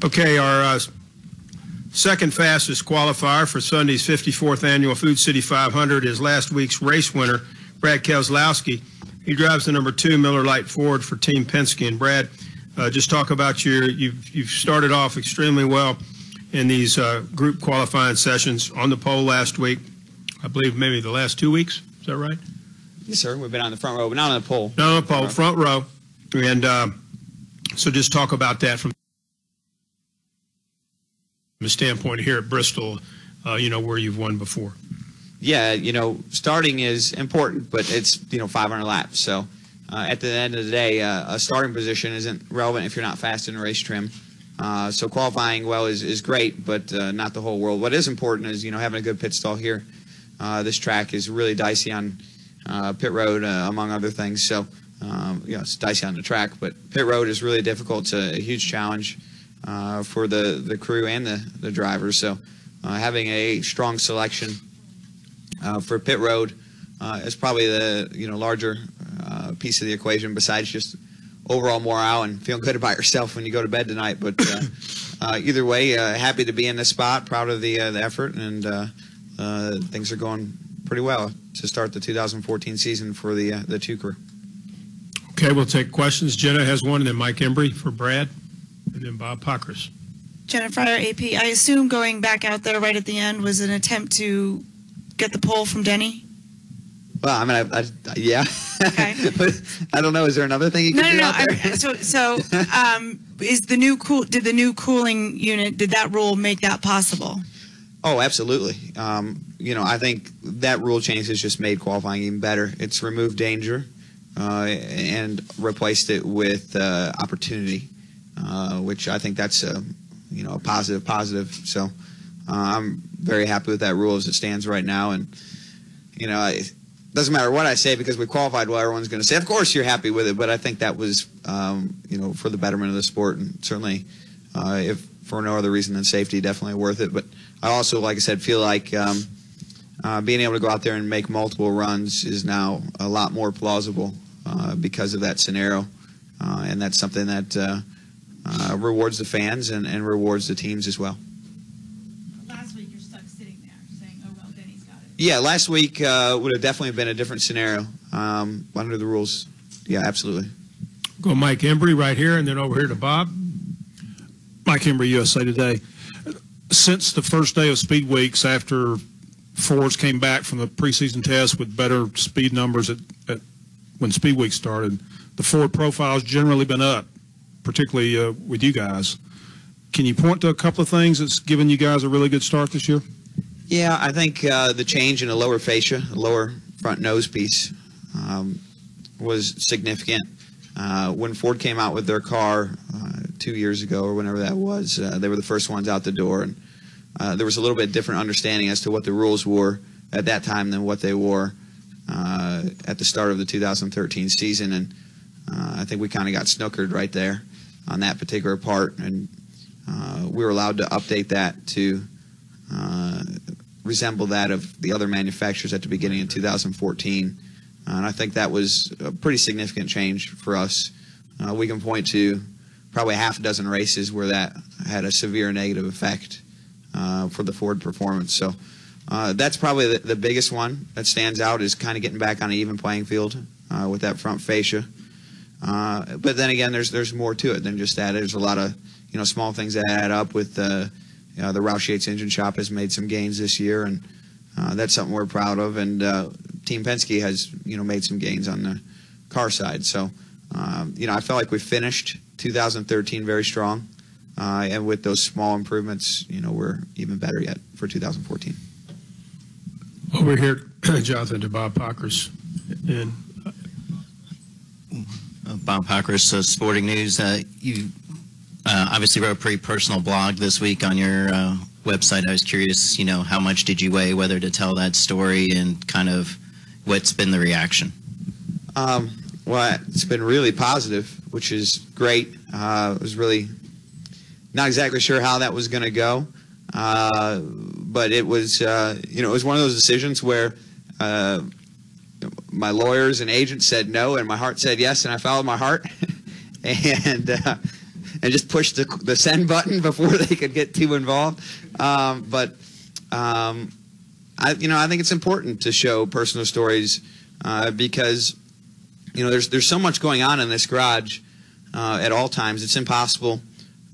Okay, our second fastest qualifier for Sunday's 54th Annual Food City 500 is last week's race winner, Brad Keselowski. He drives the number 2 Miller Lite Ford for Team Penske. And Brad, just talk about you've started off extremely well in these group qualifying sessions on the pole last week. I believe maybe the last 2 weeks. Is that right? Yes, sir. We've been on the front row, but not on the pole. Not on the pole, front row. And so just talk about that from the standpoint here at Bristol, where you've won before. Yeah, starting is important, but it's, 500 laps. So at the end of the day, a starting position isn't relevant if you're not fast in a race trim. So qualifying well is great, but not the whole world. What is important is, having a good pit stall here. This track is really dicey on pit road, among other things. So, it's dicey on the track, but pit road is really difficult. It's a huge challenge for the crew and the drivers. So having a strong selection for pit road is probably the larger piece of the equation, besides just overall morale and feeling good about yourself when you go to bed tonight. But either way, happy to be in this spot, proud of the effort, and things are going pretty well to start the 2014 season for the 2 crew. Okay, we'll take questions. Jenna has one, and then Mike Embry for Brad, and then Bob Pockrass. Jenna Fryer, AP. I assume going back out there right at the end was an attempt to get the pole from Denny? Well, I mean, yeah. Okay. But I don't know. Is there another thing you can do out there? So is the new did the new cooling unit, did that rule make that possible? Oh, absolutely. I think that rule change has just made qualifying even better. It's removed danger and replaced it with opportunity, which I think that's a positive. So I'm very happy with that rule as it stands right now. And it doesn't matter what I say, because we qualified well. Everyone's going to say, of course you're happy with it. But I think that was for the betterment of the sport, and certainly if for no other reason than safety, definitely worth it. But I also, like I said, feel like being able to go out there and make multiple runs is now a lot more plausible because of that scenario, and that's something that rewards the fans and rewards the teams as well. Last week you're stuck sitting there saying, oh, well, Denny's got it. Yeah, last week would have definitely been a different scenario under the rules. Yeah, absolutely. Go Mike Embry right here, and then over here to Bob. Mike Embry, USA Today. Since the first day of Speed Weeks, after Fords came back from the preseason test with better speed numbers when Speed Week started, the Ford profile's generally been up, particularly with you guys. Can you point to a couple of things that's given you guys a really good start this year? Yeah, I think the change in the lower fascia, lower front nose piece, was significant. When Ford came out with their car 2 years ago or whenever that was, they were the first ones out the door, and there was a little bit different understanding as to what the rules were at that time than what they were at the start of the 2013 season, and I think we kind of got snookered right there on that particular part, and we were allowed to update that to resemble that of the other manufacturers at the beginning of 2014, and I think that was a pretty significant change for us. We can point to probably half a dozen races where that had a severe negative effect for the Ford performance. So that's probably the biggest one that stands out, is kind of getting back on an even playing field with that front fascia. But then again, there's more to it than just that. There's a lot of small things that add up. With the Roush Yates Engine Shop has made some gains this year, and that's something we're proud of. And Team Penske has made some gains on the car side. So I felt like we finished 2013 very strong, and with those small improvements, we're even better yet for 2014. Over here, Jonathan, to Bob Pockrass. And Bob Pockrass, Sporting News. You obviously wrote a pretty personal blog this week on your website. I was curious, how much did you weigh whether to tell that story, and kind of what's been the reaction? Well, it's been really positive, which is great. I was really not exactly sure how that was going to go, but it was, it was one of those decisions where my lawyers and agents said no, and my heart said yes, and I followed my heart. And and just push the send button before they could get too involved. I think it's important to show personal stories because there's so much going on in this garage at all times. It's impossible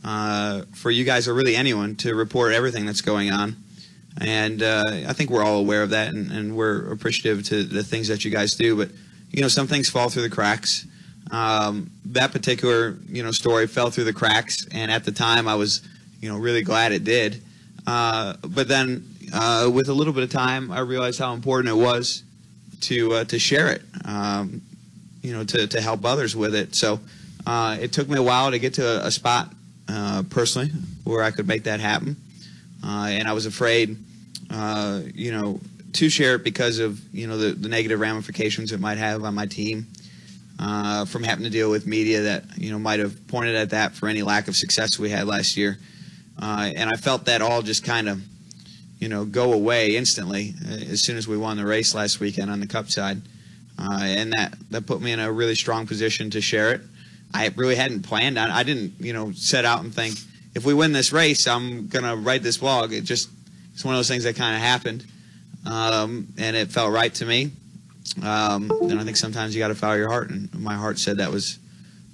for you guys or really anyone to report everything that's going on. And I think we're all aware of that, and we're appreciative to the things that you guys do. But some things fall through the cracks. That particular story fell through the cracks, and at the time I was really glad it did. But then with a little bit of time, I realized how important it was to share it, to help others with it. So it took me a while to get to a spot personally where I could make that happen. And I was afraid, to share it because of, the negative ramifications it might have on my team, from having to deal with media that, might have pointed at that for any lack of success we had last year. And I felt that all just kind of, go away instantly as soon as we won the race last weekend on the Cup side. And that put me in a really strong position to share it. I really hadn't planned on it. I didn't, set out and think, if we win this race, I'm going to write this blog. It's one of those things that kind of happened, and it felt right to me. And I think sometimes you got to follow your heart, and my heart said that was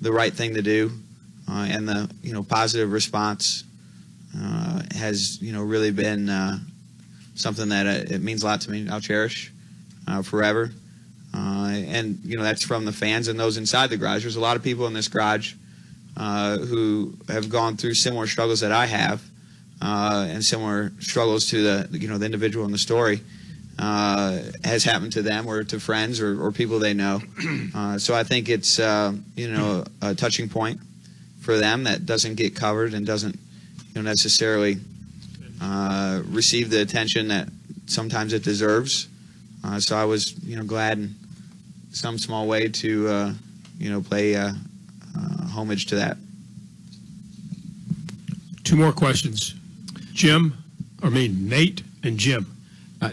the right thing to do. And the positive response has really been something that it means a lot to me. I'll cherish forever. And that's from the fans and those inside the garage. There's a lot of people in this garage who have gone through similar struggles that I have, and similar struggles to the individual in the story has happened to them or to friends or people they know. So I think it's a touching point for them that doesn't get covered and doesn't necessarily receive the attention that sometimes it deserves. So I was glad in some small way to play homage to that. Two more questions. Nate and Jim.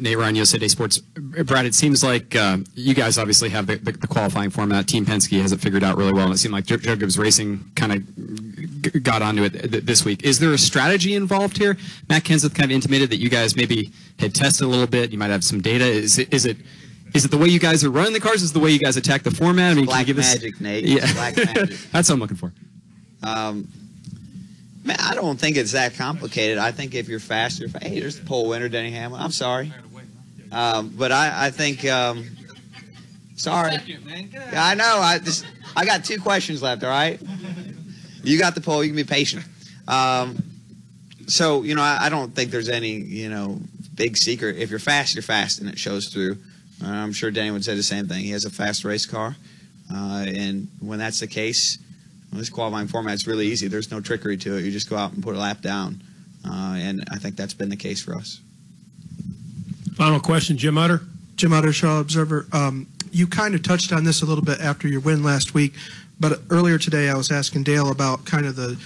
Nate Ryan, USA Today Sports. Brad, it seems like you guys obviously have the qualifying format. Team Penske has it figured out really well, and it seemed like Joe Gibbs Racing kind of got onto it this week. Is there a strategy involved here? Matt Kenseth kind of intimated that you guys maybe had tested a little bit. You might have some data. Is it the way you guys are running the cars? Is it the way you guys attack the format? I mean, Black can you give magic, us... Nate. Yeah. Black magic. That's what I'm looking for. Man, I don't think it's that complicated. I think if you're fast, hey, there's the pole winner, Denny Hamlin. I'm sorry. But I think, sorry. Yeah, I know. I got two questions left, all right? You got the pole. You can be patient. So, I don't think there's any, big secret. If you're fast, and it shows through. I'm sure Denny would say the same thing. He has a fast race car. And when that's the case, this qualifying format's really easy. There's no trickery to it. You just go out and put a lap down. And I think that's been the case for us. Final question, Jim Utter. Jim Utter, Shaw Observer. You kind of touched on this a little bit after your win last week, but earlier today I was asking Dale about kind of the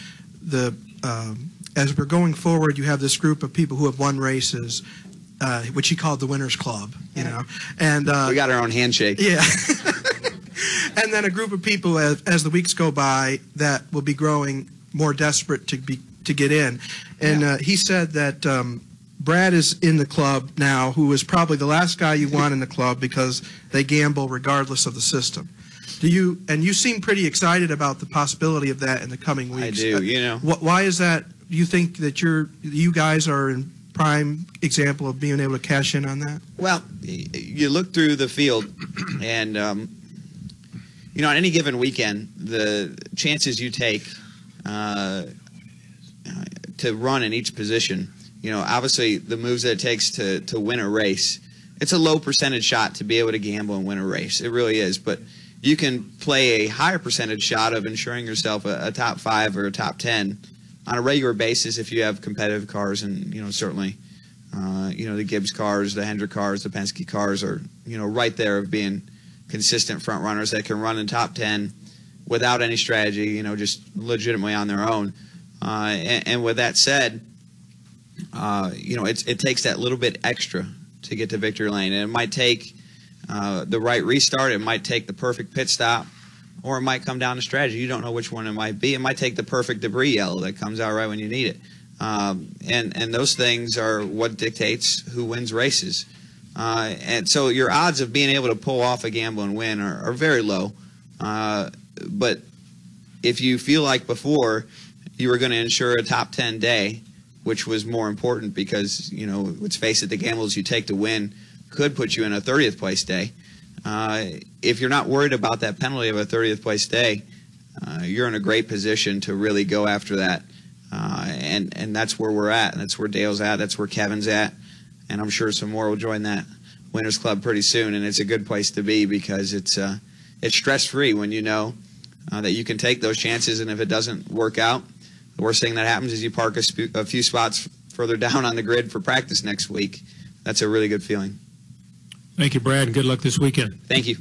as we're going forward, you have this group of people who have won races, which he called the Winners Club, and we got our own handshake. Yeah. And then a group of people as the weeks go by that will be growing more desperate to get in, and he said that. Brad is in the club now, who is probably the last guy you want in the club because they gamble regardless of the system. You seem pretty excited about the possibility of that in the coming weeks. I do, Why is that? Do you think that you guys are in prime example of being able to cash in on that? Well, you look through the field, and on any given weekend, the chances you take to run in each position. Obviously the moves that it takes to win a race, it's a low percentage shot to be able to gamble and win a race. It really is. But you can play a higher percentage shot of ensuring yourself a top 5 or a top 10 on a regular basis if you have competitive cars. And, certainly, the Gibbs cars, the Hendrick cars, the Penske cars are, right there of being consistent front runners that can run in top 10 without any strategy, just legitimately on their own. And with that said, it takes that little bit extra to get to victory lane, and it might take the right restart. It might take the perfect pit stop. or it might come down to strategy. You don't know which one it might be. It might take the perfect debris yellow that comes out right when you need it. And those things are what dictates who wins races. And so your odds of being able to pull off a gamble and win are very low. But if you feel like before you were going to ensure a top 10 day, which was more important because, let's face it, the gambles you take to win could put you in a 30th place day. If you're not worried about that penalty of a 30th place day, you're in a great position to really go after that. And that's where we're at. That's where Dale's at. That's where Kevin's at. And I'm sure some more will join that Winners Club pretty soon. And it's a good place to be because it's stress-free when you know that you can take those chances. And if it doesn't work out, the worst thing that happens is you park a few spots further down on the grid for practice next week. That's a really good feeling. Thank you, Brad, and good luck this weekend. Thank you.